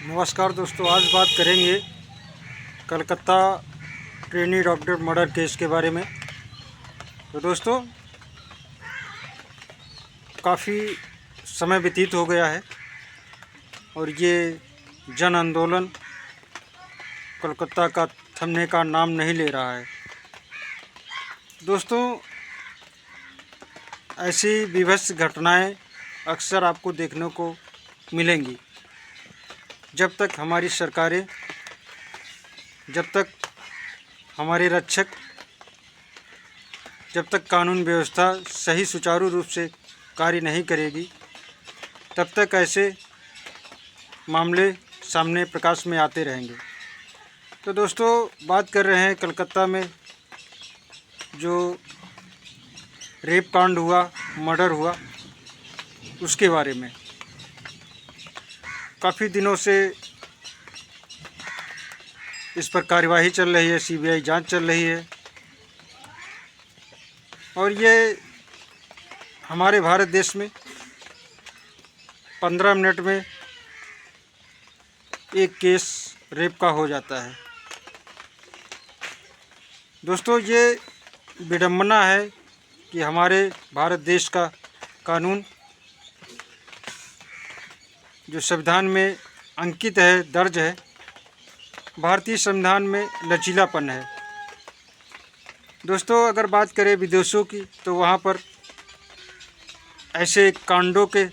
नमस्कार दोस्तों, आज बात करेंगे Calcutta trainee doctor murder case के बारे में। तो दोस्तों, काफ़ी समय व्यतीत हो गया है और ये जन आंदोलन कलकत्ता का थमने का नाम नहीं ले रहा है। दोस्तों, ऐसी विभत्स घटनाएं अक्सर आपको देखने को मिलेंगी। जब तक हमारी सरकारें, जब तक हमारे रक्षक, जब तक कानून व्यवस्था सही सुचारू रूप से कार्य नहीं करेगी, तब तक ऐसे मामले सामने प्रकाश में आते रहेंगे। तो दोस्तों, बात कर रहे हैं कलकत्ता में जो रेप कांड हुआ, मर्डर हुआ, उसके बारे में। काफ़ी दिनों से इस पर कार्यवाही चल रही है, सीबीआई जांच चल रही है और ये हमारे भारत देश में 15 मिनट में एक केस रेप का हो जाता है। दोस्तों, ये विडंबना है कि हमारे भारत देश का कानून जो संविधान में अंकित है, दर्ज है, भारतीय संविधान में लचीलापन है। दोस्तों, अगर बात करें विदेशों की, तो वहाँ पर ऐसे कांडों के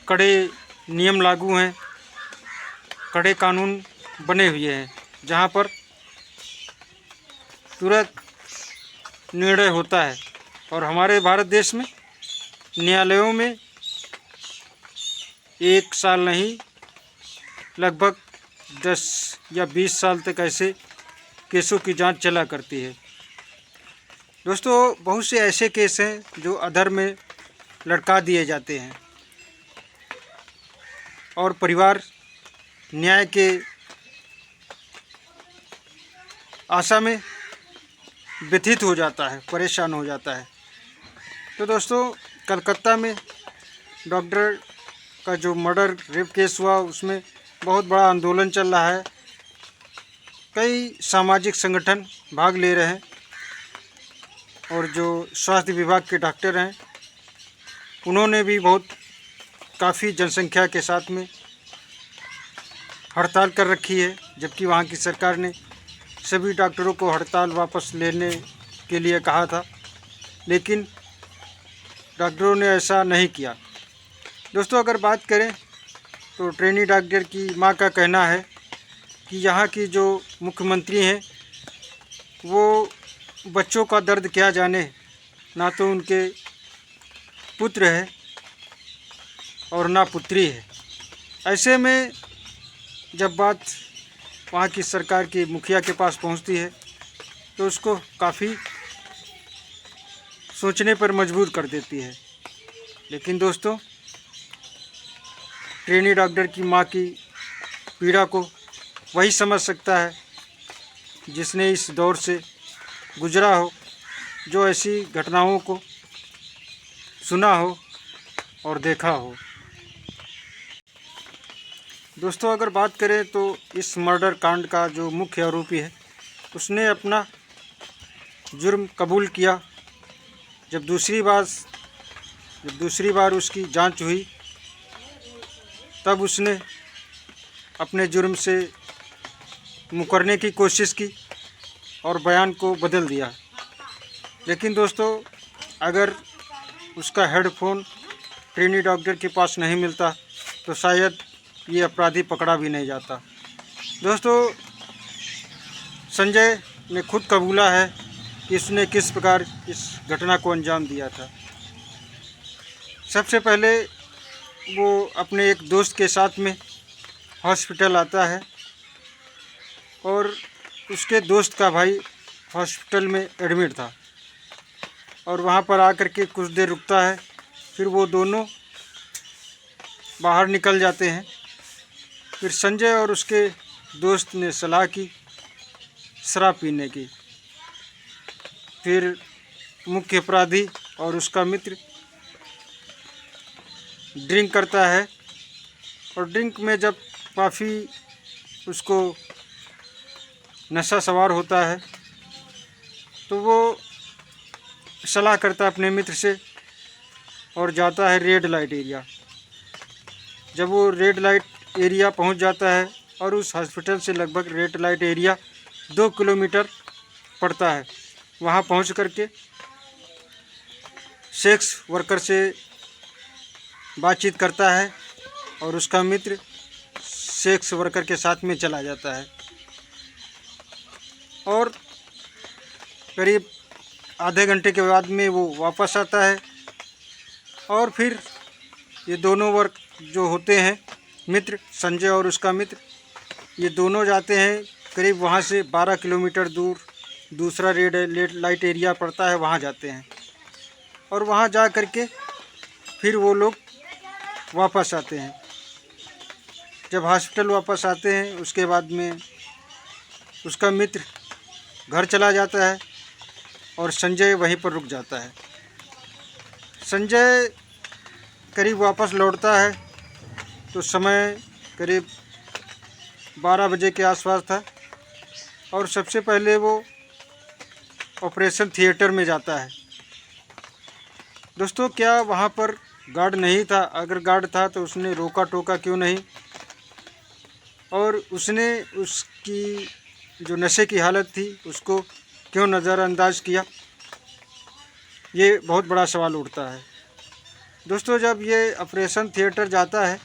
कड़े नियम लागू हैं, कड़े कानून बने हुए हैं, जहाँ पर तुरंत निर्णय होता है। और हमारे भारत देश में न्यायालयों में 1 साल नहीं, लगभग 10 या 20 साल तक ऐसे केसों की जांच चला करती है। दोस्तों, बहुत से ऐसे केस हैं जो अधर में लटका दिए जाते हैं और परिवार न्याय के आशा में व्यथित हो जाता है, परेशान हो जाता है। तो दोस्तों, कलकत्ता में डॉक्टर का जो मर्डर रेप केस हुआ, उसमें बहुत बड़ा आंदोलन चल रहा है। कई सामाजिक संगठन भाग ले रहे हैं और जो स्वास्थ्य विभाग के डॉक्टर हैं, उन्होंने भी काफ़ी जनसंख्या के साथ में हड़ताल कर रखी है, जबकि वहाँ की सरकार ने सभी डॉक्टरों को हड़ताल वापस लेने के लिए कहा था, लेकिन डॉक्टरों ने ऐसा नहीं किया। दोस्तों, अगर बात करें तो ट्रेनी डॉक्टर की मां का कहना है कि यहाँ की जो मुख्यमंत्री हैं, वो बच्चों का दर्द क्या जाने, ना तो उनके पुत्र है और ना पुत्री है। ऐसे में जब बात वहाँ की सरकार की मुखिया के पास पहुँचती है, तो उसको काफ़ी सोचने पर मजबूर कर देती है। लेकिन दोस्तों, ट्रेनी डॉक्टर की मां की पीड़ा को वही समझ सकता है जिसने इस दौर से गुजरा हो, जो ऐसी घटनाओं को सुना हो और देखा हो। दोस्तों, अगर बात करें तो इस मर्डर कांड का जो मुख्य आरोपी है, उसने अपना जुर्म कबूल किया। जब दूसरी बार उसकी जांच हुई, तब उसने अपने जुर्म से मुकरने की कोशिश की और बयान को बदल दिया। लेकिन दोस्तों, अगर उसका हेडफोन ट्रेनी डॉक्टर के पास नहीं मिलता, तो शायद ये अपराधी पकड़ा भी नहीं जाता। दोस्तों, संजय ने खुद कबूला है कि उसने किस प्रकार इस घटना को अंजाम दिया था। सबसे पहले वो अपने एक दोस्त के साथ में हॉस्पिटल आता है और उसके दोस्त का भाई हॉस्पिटल में एडमिट था और वहाँ पर आकर के कुछ देर रुकता है। फिर वो दोनों बाहर निकल जाते हैं। फिर संजय और उसके दोस्त ने सलाह की शराब पीने की। फिर मुख्य अपराधी और उसका मित्र ड्रिंक करता है और ड्रिंक में जब काफ़ी उसको नशा सवार होता है, तो वो सलाह करता है अपने मित्र से और जाता है रेड लाइट एरिया। जब वो रेड लाइट एरिया पहुंच जाता है और उस हॉस्पिटल से लगभग रेड लाइट एरिया 2 किलोमीटर पड़ता है, वहाँ पहुंच करके सेक्स वर्कर से बातचीत करता है और उसका मित्र सेक्स वर्कर के साथ में चला जाता है और करीब आधे घंटे के बाद में वो वापस आता है और फिर ये दोनों वर्ग जो होते हैं मित्र, संजय और उसका मित्र, ये दोनों जाते हैं करीब वहाँ से 12 किलोमीटर दूर दूसरा रेड लाइट एरिया पड़ता है, वहाँ जाते हैं और वहाँ जा कर के फिर वो लोग वापस आते हैं। जब हॉस्पिटल वापस आते हैं उसके बाद में उसका मित्र घर चला जाता है और संजय वहीं पर रुक जाता है। संजय करीब वापस लौटता है तो समय करीब 12 बजे के आसपास था और सबसे पहले वो ऑपरेशन थिएटर में जाता है। दोस्तों, क्या वहाँ पर गार्ड नहीं था? अगर गार्ड था तो उसने रोका टोका क्यों नहीं और उसने उसकी जो नशे की हालत थी उसको क्यों नज़रअंदाज किया? ये बहुत बड़ा सवाल उठता है। दोस्तों, जब ये ऑपरेशन थिएटर जाता है,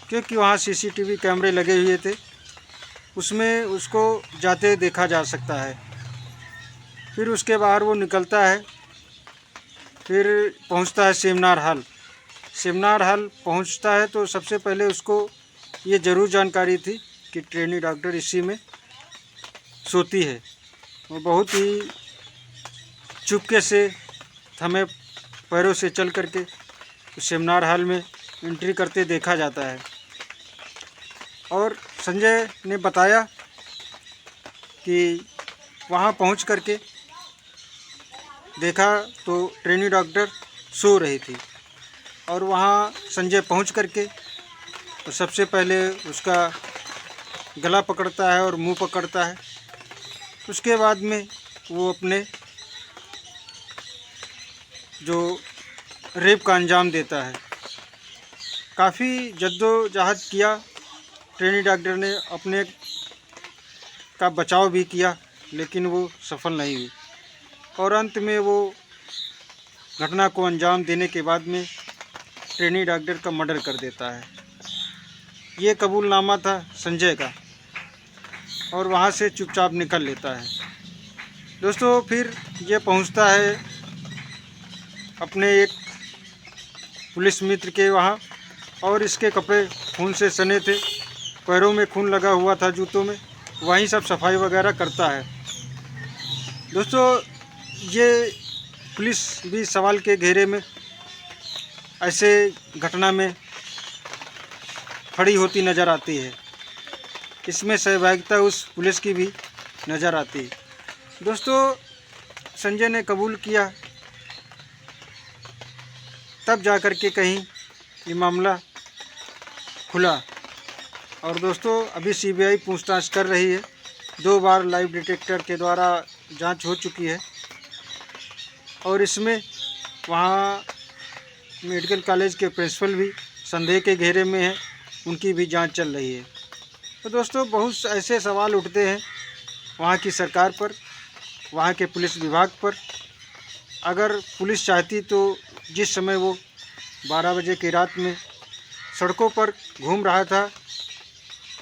क्योंकि वहाँ सीसीटीवी कैमरे लगे हुए थे, उसमें उसको जाते देखा जा सकता है। फिर उसके बाहर वो निकलता है, फिर पहुँचता है सेमिनार हॉल। सेमिनार हॉल पहुँचता है तो सबसे पहले उसको ये ज़रूर जानकारी थी कि ट्रेनी डॉक्टर इसी में सोती है। वो बहुत ही चुपके से थमे पैरों से चल करके सेमिनार हॉल में एंट्री करते देखा जाता है और संजय ने बताया कि वहाँ पहुँच करके देखा तो ट्रेनी डॉक्टर सो रही थी और वहाँ संजय पहुँच करके तो सबसे पहले उसका गला पकड़ता है और मुंह पकड़ता है। उसके बाद में वो अपने जो रेप का अंजाम देता है। काफ़ी जद्दोजहद किया ट्रेनी डॉक्टर ने, अपने का बचाव भी किया, लेकिन वो सफल नहीं हुई और अंत में वो घटना को अंजाम देने के बाद में ट्रेनी डॉक्टर का मर्डर कर देता है। ये कबूलनामा था संजय का और वहाँ से चुपचाप निकल लेता है। दोस्तों, फिर ये पहुँचता है अपने एक पुलिस मित्र के वहाँ और इसके कपड़े खून से सने थे, पैरों में खून लगा हुआ था, जूतों में, वहीं सब सफाई वगैरह करता है। दोस्तों, ये पुलिस भी सवाल के घेरे में ऐसे घटना में खड़ी होती नज़र आती है। इसमें सहभागिता उस पुलिस की भी नज़र आती है। दोस्तों, संजय ने कबूल किया, तब जा कर के कहीं ये मामला खुला और दोस्तों अभी सीबीआई पूछताछ कर रही है। 2 बार लाइव डिटेक्टर के द्वारा जांच हो चुकी है और इसमें वहाँ मेडिकल कॉलेज के प्रिंसिपल भी संदेह के घेरे में हैं, उनकी भी जांच चल रही है। तो दोस्तों, बहुत ऐसे सवाल उठते हैं वहाँ की सरकार पर, वहाँ के पुलिस विभाग पर। अगर पुलिस चाहती तो जिस समय वो 12 बजे की रात में सड़कों पर घूम रहा था,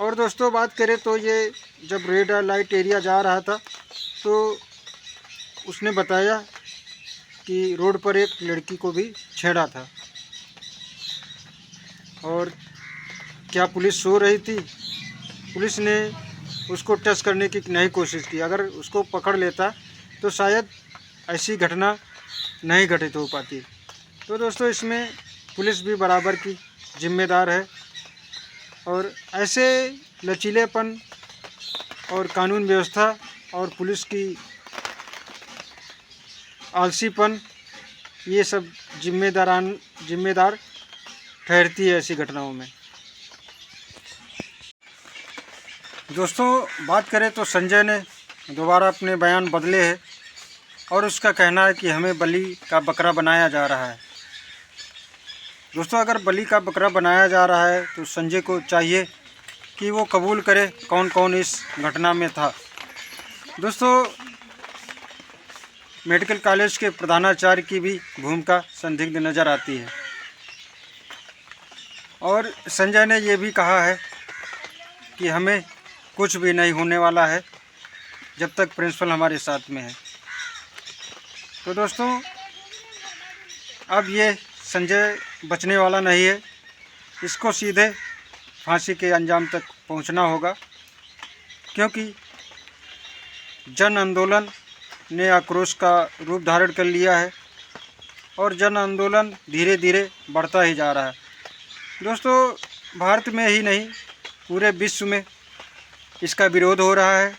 और दोस्तों बात करें तो ये जब रेड लाइट एरिया जा रहा था तो उसने बताया कि रोड पर एक लड़की को भी छेड़ा था। और क्या पुलिस सो रही थी? पुलिस ने उसको टच करने की नहीं कोशिश की। अगर उसको पकड़ लेता तो शायद ऐसी घटना नहीं घटित हो पाती। तो दोस्तों, इसमें पुलिस भी बराबर की जिम्मेदार है और ऐसे लचीलेपन और कानून व्यवस्था और पुलिस की आलसीपन, ये सब जिम्मेदार ठहरती है ऐसी घटनाओं में। दोस्तों, बात करें तो संजय ने दोबारा अपने बयान बदले हैं और उसका कहना है कि हमें बलि का बकरा बनाया जा रहा है। दोस्तों, अगर बलि का बकरा बनाया जा रहा है तो संजय को चाहिए कि वो कबूल करे कौन कौन इस घटना में था। दोस्तों, मेडिकल कॉलेज के प्रधानाचार्य की भी भूमिका संदिग्ध नज़र आती है और संजय ने ये भी कहा है कि हमें कुछ भी नहीं होने वाला है जब तक प्रिंसिपल हमारे साथ में है। तो दोस्तों, अब ये संजय बचने वाला नहीं है, इसको सीधे फांसी के अंजाम तक पहुंचना होगा, क्योंकि जन आंदोलन ने आक्रोश का रूप धारण कर लिया है और जन आंदोलन धीरे धीरे बढ़ता ही जा रहा है। दोस्तों, भारत में ही नहीं पूरे विश्व में इसका विरोध हो रहा है।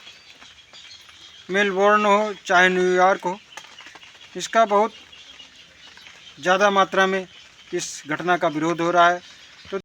मेलबोर्न हो चाहे न्यूयॉर्क हो, इसका बहुत ज़्यादा मात्रा में इस घटना का विरोध हो रहा है।